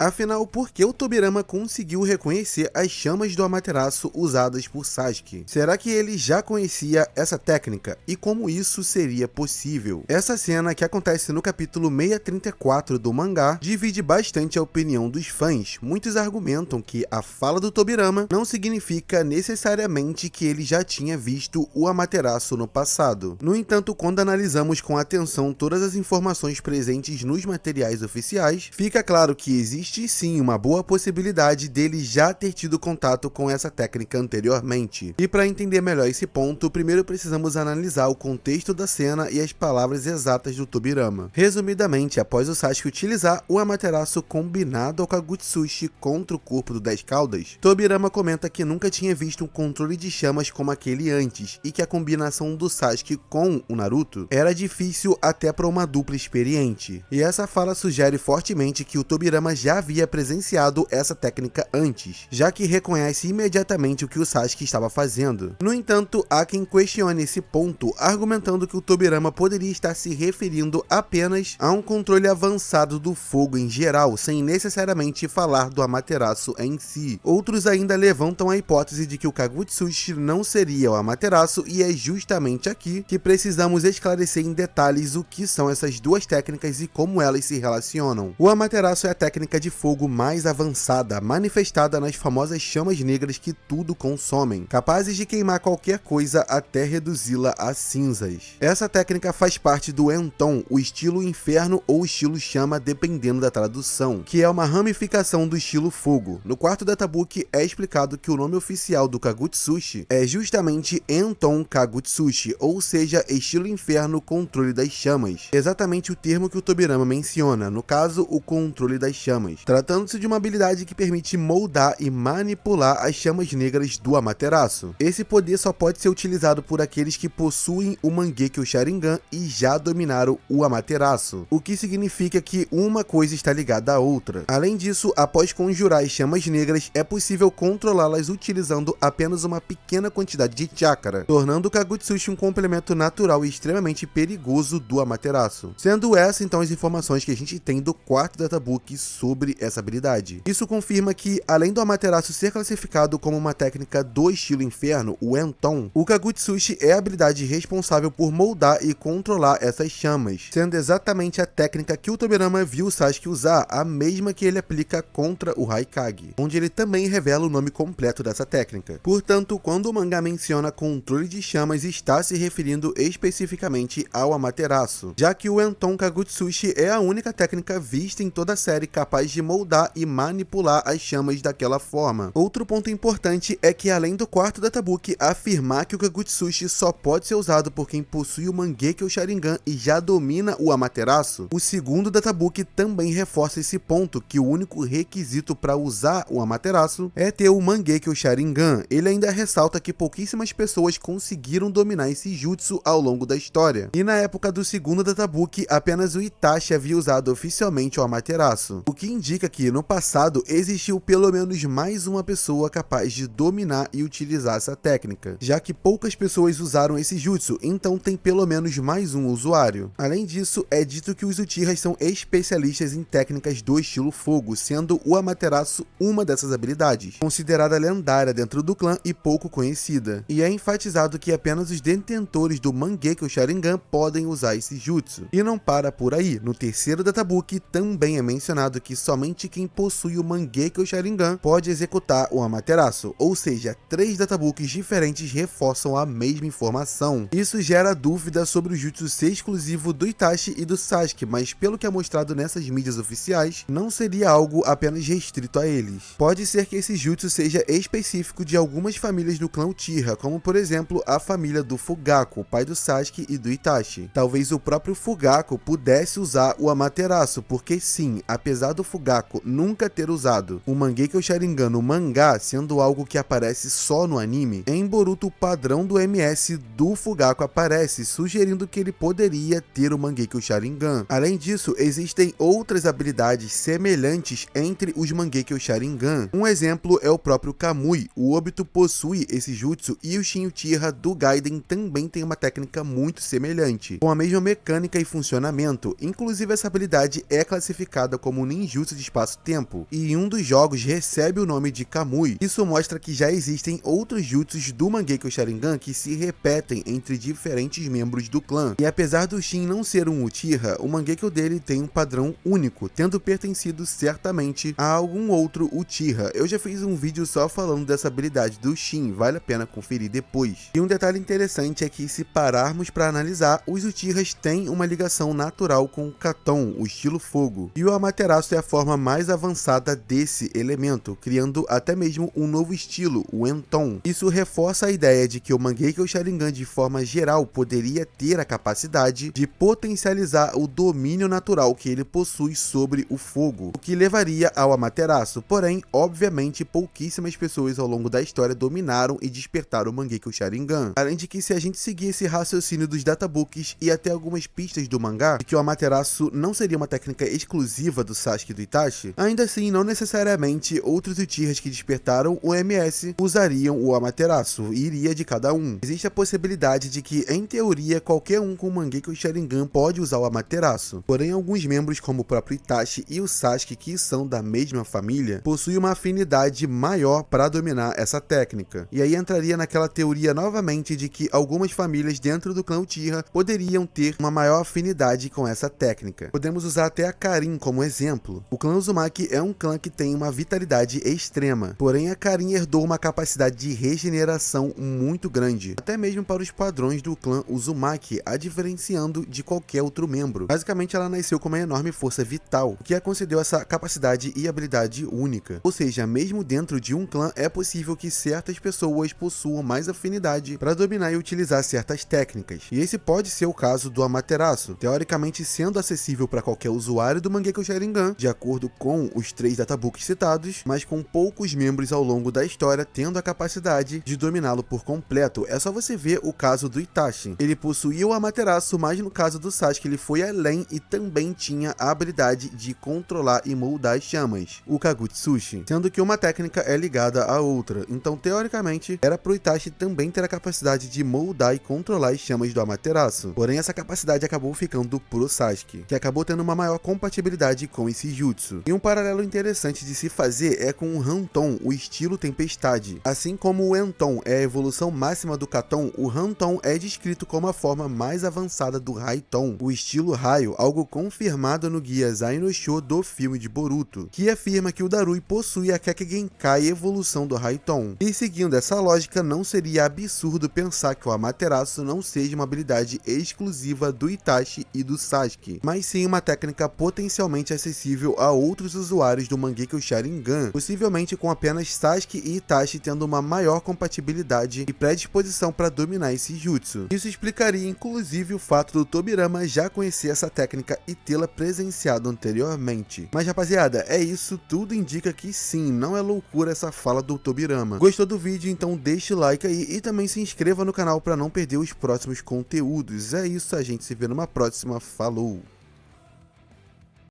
Afinal, por que o Tobirama conseguiu reconhecer as chamas do Amaterasu usadas por Sasuke? Será que ele já conhecia essa técnica? E como isso seria possível? Essa cena, que acontece no capítulo 634 do mangá, divide bastante a opinião dos fãs. Muitos argumentam que a fala do Tobirama não significa necessariamente que ele já tinha visto o Amaterasu no passado. No entanto, quando analisamos com atenção todas as informações presentes nos materiais oficiais, fica claro que existe sim uma boa possibilidade dele já ter tido contato com essa técnica anteriormente. E para entender melhor esse ponto, primeiro precisamos analisar o contexto da cena e as palavras exatas do Tobirama. Resumidamente, após o Sasuke utilizar o Amaterasu combinado ao Kagutsushi contra o corpo do 10 Caudas, Tobirama comenta que nunca tinha visto um controle de chamas como aquele antes, e que a combinação do Sasuke com o Naruto era difícil até para uma dupla experiente. E essa fala sugere fortemente que o Tobirama já havia presenciado essa técnica antes, já que reconhece imediatamente o que o Sasuke estava fazendo. No entanto, há quem questione esse ponto, argumentando que o Tobirama poderia estar se referindo apenas a um controle avançado do fogo em geral, sem necessariamente falar do Amaterasu em si. Outros ainda levantam a hipótese de que o Kagutsushi não seria o Amaterasu, e é justamente aqui que precisamos esclarecer em detalhes o que são essas duas técnicas e como elas se relacionam. O Amaterasu é a técnica de fogo mais avançada, manifestada nas famosas chamas negras que tudo consomem, capazes de queimar qualquer coisa até reduzi-la a cinzas. Essa técnica faz parte do Enton, o estilo inferno ou estilo chama, dependendo da tradução, que é uma ramificação do estilo fogo. No quarto databook é explicado que o nome oficial do Kagutsushi é justamente Enton Kagutsushi, ou seja, estilo inferno, controle das chamas. Exatamente o termo que o Tobirama menciona, no caso, o controle das chamas, tratando-se de uma habilidade que permite moldar e manipular as chamas negras do Amaterasu. Esse poder só pode ser utilizado por aqueles que possuem o Mangekyo Sharingan e já dominaram o Amaterasu, o que significa que uma coisa está ligada à outra. Além disso, após conjurar as chamas negras, é possível controlá-las utilizando apenas uma pequena quantidade de chakra, tornando o Kagutsushi um complemento natural e extremamente perigoso do Amaterasu. Sendo essa então as informações que a gente tem do quarto databook sobre essa habilidade. Isso confirma que, além do Amaterasu ser classificado como uma técnica do estilo inferno, o Enton, o Kagutsushi é a habilidade responsável por moldar e controlar essas chamas, sendo exatamente a técnica que o Tobirama viu o Sasuke usar, a mesma que ele aplica contra o Raikage, onde ele também revela o nome completo dessa técnica. Portanto, quando o mangá menciona controle de chamas, está se referindo especificamente ao Amaterasu, já que o Enton Kagutsushi é a única técnica vista em toda a série capaz de moldar e manipular as chamas daquela forma. Outro ponto importante é que, além do quarto databook afirmar que o Kagutsushi só pode ser usado por quem possui o Mangekyo Sharingan e já domina o Amaterasu, o segundo databook também reforça esse ponto, que o único requisito para usar o Amaterasu é ter o Mangekyo Sharingan. Ele ainda ressalta que pouquíssimas pessoas conseguiram dominar esse jutsu ao longo da história, e na época do segundo databook apenas o Itachi havia usado oficialmente o Amaterasu, o que indica que no passado existiu pelo menos mais uma pessoa capaz de dominar e utilizar essa técnica, já que poucas pessoas usaram esse jutsu, então tem pelo menos mais um usuário. Além disso, é dito que os Uchihas são especialistas em técnicas do estilo fogo, sendo o Amaterasu uma dessas habilidades, considerada lendária dentro do clã e pouco conhecida, e é enfatizado que apenas os detentores do Mangekyo Sharingan podem usar esse jutsu. E não para por aí, no terceiro databook também é mencionado que somente quem possui o Mangekyo Sharingan pode executar o Amaterasu, ou seja, 3 databooks diferentes reforçam a mesma informação. Isso gera dúvida sobre o jutsu ser exclusivo do Itachi e do Sasuke, mas pelo que é mostrado nessas mídias oficiais, não seria algo apenas restrito a eles. Pode ser que esse jutsu seja específico de algumas famílias do clã Uchiha, como por exemplo a família do Fugaku, pai do Sasuke e do Itachi. Talvez o próprio Fugaku pudesse usar o Amaterasu, porque sim, apesar do Fugaku nunca ter usado o Mangekyo Sharingan no mangá, sendo algo que aparece só no anime, em Boruto o padrão do MS do Fugaku aparece, sugerindo que ele poderia ter o Mangekyo Sharingan. Além disso, existem outras habilidades semelhantes entre os Mangekyo Sharingan. Um exemplo é o próprio Kamui. O Obito possui esse jutsu e o Shin Uchiha do Gaiden também tem uma técnica muito semelhante, com a mesma mecânica e funcionamento. Inclusive, essa habilidade é classificada como ninjutsu fluxo de espaço-tempo, e um dos jogos recebe o nome de Kamui. Isso mostra que já existem outros jutsus do Mangekyo Sharingan que se repetem entre diferentes membros do clã, e apesar do Shin não ser um Uchiha, o Mangekyo dele tem um padrão único, tendo pertencido certamente a algum outro Uchiha. Eu já fiz um vídeo só falando dessa habilidade do Shin, vale a pena conferir depois. E um detalhe interessante é que, se pararmos para analisar, os Uchihas têm uma ligação natural com o Katon, o estilo fogo, e o Amaterasu é a forma mais avançada desse elemento, criando até mesmo um novo estilo, o Enton. Isso reforça a ideia de que o Mangekyo Sharingan de forma geral poderia ter a capacidade de potencializar o domínio natural que ele possui sobre o fogo, o que levaria ao Amaterasu. Porém, obviamente, pouquíssimas pessoas ao longo da história dominaram e despertaram o Mangekyo Sharingan. Além de que, se a gente seguir esse raciocínio dos databooks e até algumas pistas do mangá, de que o Amaterasu não seria uma técnica exclusiva do Sasuke e do Itachi, ainda assim, não necessariamente outros Uchihas que despertaram o MS usariam o Amaterasu, e iria de cada um. Existe a possibilidade de que, em teoria, qualquer um com o Mangekyo Sharingan pode usar o Amaterasu, porém alguns membros, como o próprio Itachi e o Sasuke, que são da mesma família, possuem uma afinidade maior para dominar essa técnica. E aí entraria naquela teoria novamente de que algumas famílias dentro do clã Uchiha poderiam ter uma maior afinidade com essa técnica. Podemos usar até a Karin como exemplo. O clã Uzumaki é um clã que tem uma vitalidade extrema, porém a Karin herdou uma capacidade de regeneração muito grande, até mesmo para os padrões do clã Uzumaki, a diferenciando de qualquer outro membro. Basicamente, ela nasceu com uma enorme força vital, o que a concedeu essa capacidade e habilidade única. Ou seja, mesmo dentro de um clã, é possível que certas pessoas possuam mais afinidade para dominar e utilizar certas técnicas, e esse pode ser o caso do Amaterasu, teoricamente sendo acessível para qualquer usuário do Mangekyo Sharingan, de acordo com os 3 databooks citados, mas com poucos membros ao longo da história tendo a capacidade de dominá-lo por completo. É só você ver o caso do Itachi. Ele possuía o Amaterasu, mas no caso do Sasuke ele foi além e também tinha a habilidade de controlar e moldar as chamas, o Kagutsushi, sendo que uma técnica é ligada à outra. Então, teoricamente, era pro Itachi também ter a capacidade de moldar e controlar as chamas do Amaterasu. Porém, essa capacidade acabou ficando pro Sasuke, que acabou tendo uma maior compatibilidade com esse jutsu. E um paralelo interessante de se fazer é com o Hanton, o estilo tempestade. Assim como o Enton é a evolução máxima do Katon, o Hanton é descrito como a forma mais avançada do Raiton, o estilo raio, algo confirmado no guia Zainosho do filme de Boruto, que afirma que o Darui possui a Kekkei evolução do Raiton. E seguindo essa lógica, não seria absurdo pensar que o Amaterasu não seja uma habilidade exclusiva do Itachi e do Sasuke, mas sim uma técnica potencialmente acessível a outros usuários do Mangekyo Sharingan, possivelmente com apenas Sasuke e Itachi tendo uma maior compatibilidade e predisposição para dominar esse jutsu. Isso explicaria inclusive o fato do Tobirama já conhecer essa técnica e tê-la presenciado anteriormente. Mas rapaziada, é isso, tudo indica que sim, não é loucura essa fala do Tobirama. Gostou do vídeo? Então deixe o like aí e também se inscreva no canal para não perder os próximos conteúdos. É isso, a gente se vê numa próxima, falou!